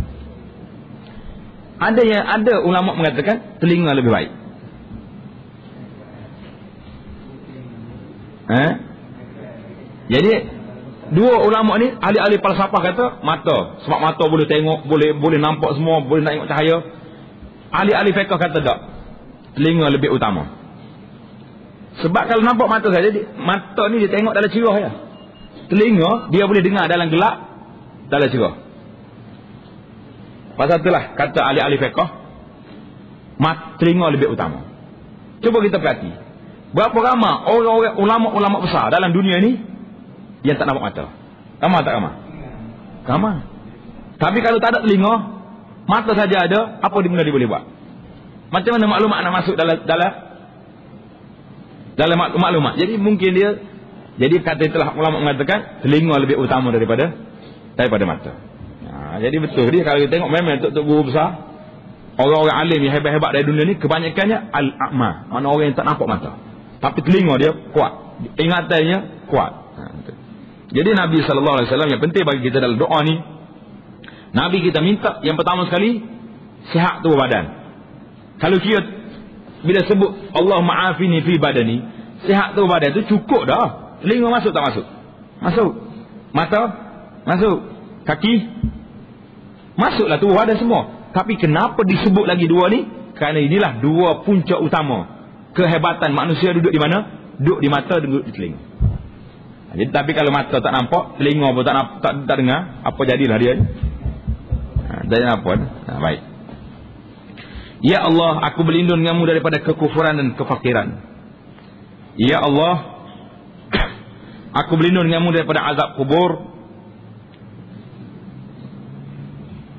Ada ulama mengatakan telinga lebih baik. Jadi 2 ulama ni, ahli-ahli falsafah kata mata. Sebab mata boleh tengok, boleh nampak semua, boleh nak tengok cahaya. Ahli-ahli fiqh kata tak, telinga lebih utama. Sebab kalau nampak mata saja, mata ni dia tengok dalam cerah ya. Telinga dia boleh dengar dalam gelap, dalam cerah. Pasal itulah kata ahli-ahli fiqh, telinga lebih utama. Cuba kita perhati, berapa ramai orang-orang ulama-ulama besar dalam dunia ni yang tak nampak mata? Ramai tak ramai? Ramai. Tapi kalau tak ada telinga, mata saja ada, apa dia boleh buat? Macam mana maklumat nak masuk dalam maklumat? Jadi mungkin dia, jadi kata itulah ulama mengatakan telinga lebih utama daripada mata. Jadi betul dia kalau kita tengok memang tok guru besar, orang-orang alim yang hebat-hebat dari dunia ni kebanyakannya al-a'ma, mana orang yang tak nampak mata. Tapi telinga dia kuat, ingatannya kuat. Jadi Nabi SAW yang penting bagi kita dalam doa ni, Nabi kita minta yang pertama sekali sihat tubuh badan. Kalau kita bila sebut Allah ma'afini fi badani, sihat tubuh badan tu cukup dah. Telinga masuk tak masuk? Masuk. Mata masuk. Kaki masuklah tubuh badan semua. Tapi kenapa disebut lagi dua ni? Kerana inilah dua puncak utama kehebatan manusia. Duduk di mana? Duduk di mata, duduk di telinga. Jadi tapi kalau mata tak nampak, telinga pun tak dengar, apa jadilah dia ni? Jadi apa? Baik. Ya Allah, aku berlindung denganmu daripada kekufuran dan kefakiran. Ya Allah, aku berlindung denganmu daripada azab kubur.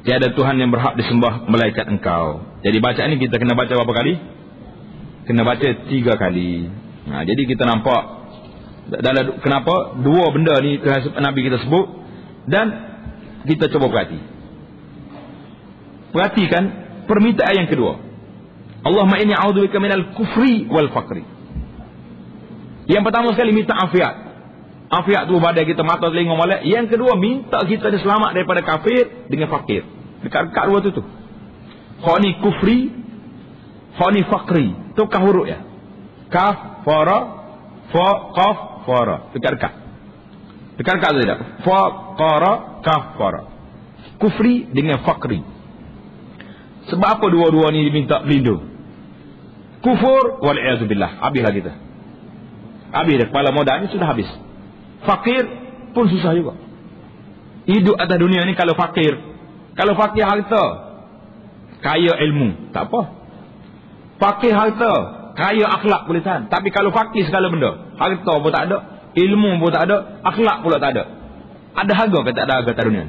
Tiada Tuhan yang berhak disembah malaikat engkau. Jadi bacaan ni kita kena baca berapa kali? Kena baca 3 kali. Jadi kita nampak kenapa dua benda ni Nabi kita sebut. Dan kita coba perhatikan permintaan yang kedua. Allahumma inni a'udzubika minal kufri wal faqri. Yang pertama sekali minta afiat. Afiat tu badan kita, mata, telinga, molek. Yang kedua minta kita diselamat daripada kafir dengan fakir. Dekat dua tu. Kha ni kufri, kha ni faqri. Tu kah huruf ya. Kaf, fara, fa, qaf, fara. Dekat. Dekat saja. Fa, qara, kaf, fara. Kufri dengan faqri. Sebab apa dua-dua ni diminta berlindung? Kufur wal a'udzubillah. Habislah kita. Habis dah, kepala modal ni sudah habis. Fakir pun susah juga. Hidup atas dunia ni kalau fakir. Kalau fakir harta, kaya ilmu, tak apa. Fakir harta, kaya akhlak boleh tahan. Tapi kalau fakir segala benda, harta pun tak ada, ilmu pun tak ada, akhlak pula tak ada. Ada harga ke tak ada harga atas dunia?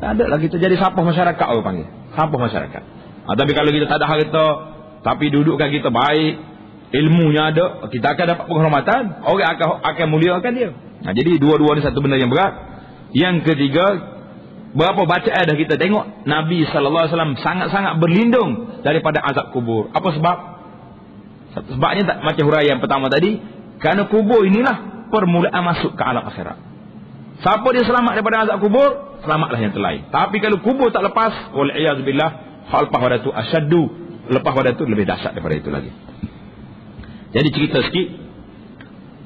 Tak ada lah, kita jadi sampah masyarakat orang panggil. Sampah masyarakat. Tapi kalau kita tak ada harta, tapi dudukan kita baik, ilmunya ada, kita akan dapat penghormatan, orang akan muliakan dia. Jadi dua-dua ni satu benda yang berat. Yang ketiga, berapa bacaan dah kita tengok Nabi SAW sangat-sangat berlindung daripada azab kubur. Apa sebab? Sebabnya tak macam huraian yang pertama tadi, kerana kubur inilah permulaan masuk ke alam akhirat. Siapa dia selamat daripada azab kubur, selamatlah yang terlain. Tapi kalau kubur tak lepas, wal'iyadzubillah, hal lepas pada tu asyaddu, lepas pada tu lebih dahsyat daripada itu lagi. Jadi cerita sikit.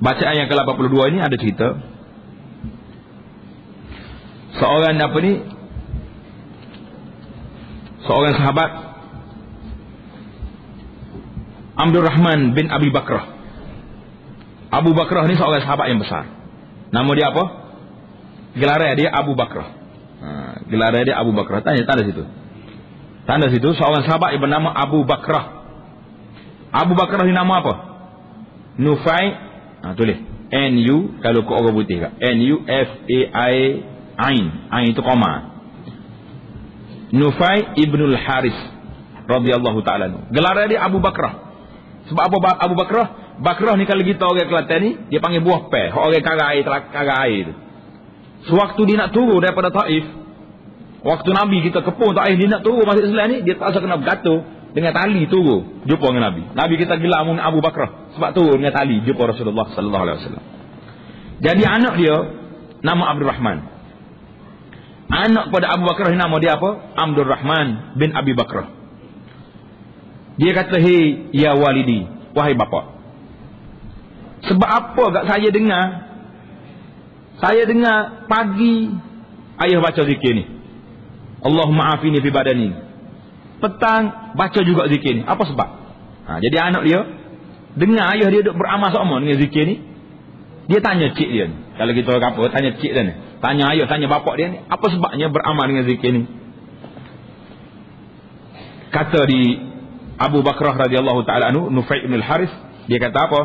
Bacaan yang ke-82 ini ada cerita. Seorang sahabat Abdul Rahman bin Abi Bakrah. Abu Bakrah ni seorang sahabat yang besar. Nama dia apa? Gelar dia Abu Bakrah. Gelar dia Abu Bakrah. Tanda situ. Tanda situ seorang sahabat yang bernama Abu Bakrah. Abu Bakrah ni nama apa? Nufai. Tulis N-U, kalau kau orang putih kan, N-U-F-A-I, Ain itu koma. Nufai ibnul Haris radhiyallahu ta'ala. Gelar dia Abu Bakrah. Sebab apa Abu Bakrah? Bakrah ni kalau kita orang Kelantan ni, dia panggil buah peh. Orang karai air tu. Sewaktu dia nak turun daripada Taif, waktu Nabi kita kepung Taif, dia nak turun masuk Islam ni, dia tak rasa kena bergatur dengan tali turun jumpa dengan Nabi. Nabi kita gelar mun Abu Bakrah sebab turun dengan tali jumpa Rasulullah sallallahu alaihi wasallam. Jadi anak dia nama Abdul Rahman. Anak pada Abu Bakrah nama dia apa? Abdul Rahman bin Abi Bakrah. Dia kata, "Hei ya walidi, wahai bapa. Sebab apa gak saya dengar? Saya dengar pagi ayah baca zikir ni. Allahumma afini fi badani. petang baca juga zikir ni. Apa sebab? Jadi anak dia dengar ayah dia duk beramal sama dengan zikir ni. Dia tanya cik dia ni. Kalau kita apa tanya cik dia ni. Tanya ayah, tanya bapak dia ni, apa sebabnya beramal dengan zikir ni? Kata di Abu Bakrah radhiyallahu taala anhu, Nufai bin al-Harith, dia kata apa?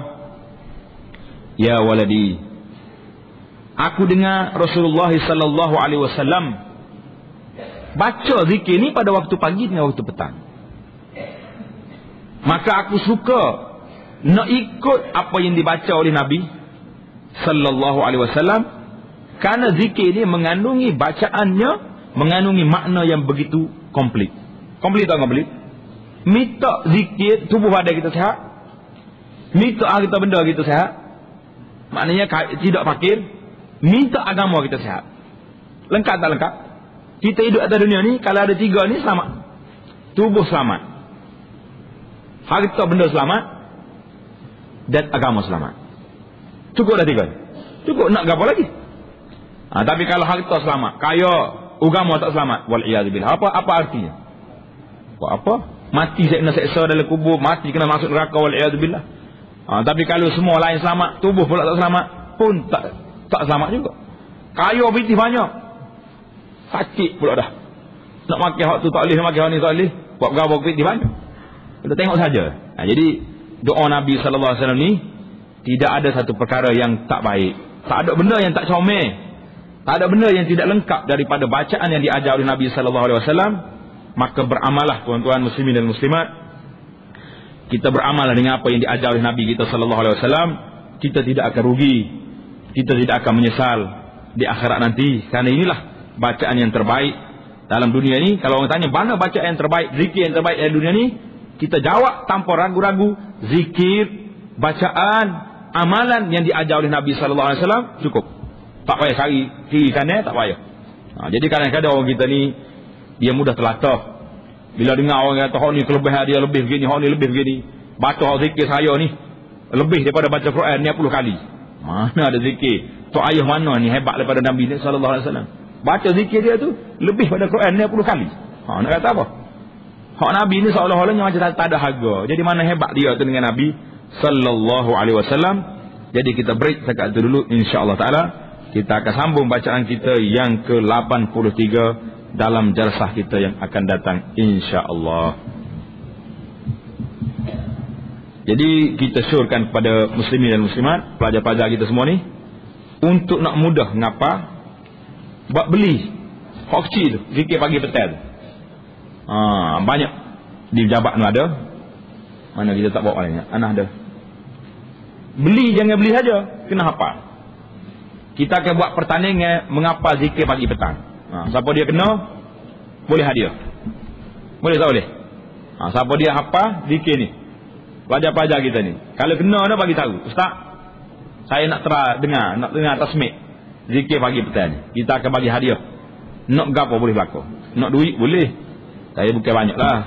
Ya waladi, aku dengar Rasulullah sallallahu alaihi wasallam baca zikir ni pada waktu pagi dengan waktu petang. Maka aku suka nak ikut apa yang dibaca oleh Nabi sallallahu alaihi wasallam, kerana zikir ni mengandungi bacaannya, mengandungi makna yang begitu komplit. Komplit tak komplit? Minta zikir tubuh badan kita sihat, minta harta benda kita sihat, maknanya tidak fakir, minta agama kita sihat. Lengkap tak lengkap? Kita hidup atas dunia ni, kalau ada tiga ni selamat. Tubuh selamat, harta benda selamat, dan agama selamat. Cukup dah tiga. Cukup, nak apa lagi? Tapi kalau harta selamat, kaya, agama tak selamat, wal'iyadzubillah, apa artinya? Apa? Mati kena seksa dalam kubur, mati kena masuk neraka, wal'iyadzubillah. Tapi kalau semua lain selamat, tubuh pula tak selamat, pun tak selamat juga. Kaya binti banyak, sakit pula dah. Nak makan hak tu tak boleh, nak makan hak ni tak boleh, buat berapa binti banyak. Kita tengok saja. Jadi doa Nabi sallallahu alaihi wasallam ni tidak ada satu perkara yang tak baik. Tak ada benda yang tak comel. Tak ada benda yang tidak lengkap daripada bacaan yang diajar oleh Nabi sallallahu alaihi wasallam. Maka beramalah tuan-tuan muslimin dan muslimat. Kita beramalah dengan apa yang diajar oleh Nabi kita sallallahu alaihi wasallam. Kita tidak akan rugi. Kita tidak akan menyesal di akhirat nanti. Karena inilah bacaan yang terbaik dalam dunia ini. Kalau orang tanya mana bacaan yang terbaik, zikir yang terbaik dalam dunia ini, kita jawab tanpa ragu-ragu, zikir, bacaan, amalan yang diajar oleh Nabi sallallahu alaihi wasallam cukup. Tak payah cari kiri kanan, tak payah. Jadi kadang-kadang orang kita ni dia mudah terlatah. Bila dengar orang kata hak ni kelebihan dia lebih begini, hak ni lebih begini. Baca hak zikir saya ni lebih daripada baca Quran 50 kali. Mana ada zikir? Tok ayah mana ni hebat daripada Nabi sallallahu alaihi wasallam? Baca zikir dia tu lebih pada Quran 50 kali. Nak kata apa? Hak Nabi ni seolah-olahnya macam tak ada harga. Jadi mana hebat dia tu dengan Nabi sallallahu alaihi wasallam. Jadi kita break setakat itu dulu, insya-Allah taala. Kita akan sambung bacaan kita yang ke-83 dalam jalsah kita yang akan datang, insya-Allah. Jadi kita syorkan kepada muslimin dan muslimat, pelajar-pelajar kita semua ni, untuk nak mudah ngapa? Buat beli hak kecil tu, zikir pagi petang. Banyak di Jabak tu ada. Mana kita tak bawa banyak. Anak ada. Beli, jangan beli saja, kena hafal. Kita akan buat pertandingan mengapa zikir pagi petang. Siapa dia kena, boleh hadiah. Boleh tak boleh? Siapa dia hafal zikir ni, pelajar-pelajar kita ni, kalau kena dah bagi tahu, ustaz, saya nak dengar tasmik zikir pagi petang ni, kita akan bagi hadiah. Nak gapo boleh berlaku. Nak duit boleh, saya bukan banyak lah.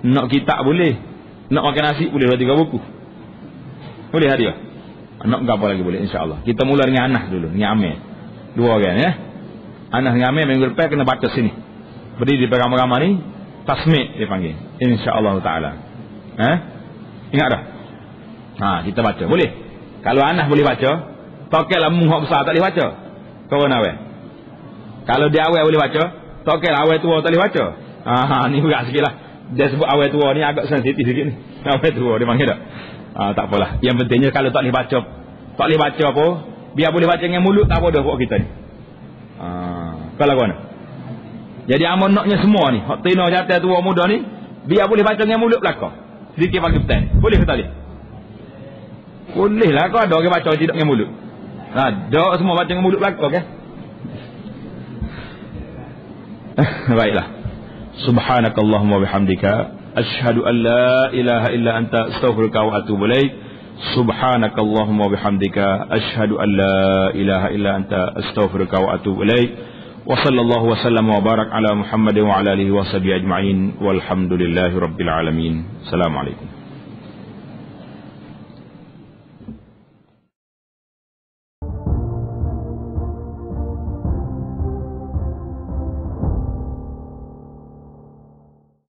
Nak kitab boleh, nak makan nasi boleh 2-3 buku, boleh hadiah. Nak gapo lagi boleh, insya-Allah. Kita mula dengan Anas dulu, dengan Amir. 2 orang ya. Anas dengan Amir minggu lepas kena baca sini. Berdiri di ramai-ramai ni, tasmik dia panggil. Insya-Allah taala. Ingat dah? Kita baca. Boleh. Kalau Anas boleh baca, tokeklah muhak besar tak boleh baca. Kau nak awal. Kalau dia awal boleh baca, tokeklah awal tua tak boleh baca. Ni berat sikitlah. Dia sebut awal tua ni agak sensitif sikit ni. Awal tua dia panggil tak? Tak apalah. Yang pentingnya kalau tak boleh baca apa, biar boleh baca dengan mulut, tak apa dah buat kita ni. Kalau kau nak. Jadi amun naknya semua ni, hak tino jatuh tua muda ni, biar boleh baca dengan mulut belakang. Zikir pagi petang. Boleh ke tak boleh? Boleh lah, kau ada orang baca tidak dengan mulut. Ada semua baca dengan mulut belakang kan? Baiklah. Subhanakallahumma bihamdika, asyhadu an la ilaha illa anta, astaghfiruka wa atubu ilaik. Subhanakallahumma bihamdika, asyhadu an la ilaha illa anta, astaghfiruka wa atubu ilaik. Wa sallallahu wa sallam wa barak ala Muhammadin wa ala alihi wa sahbihi ajma'in, walhamdulillahi rabbil alamin. Assalamualaikum.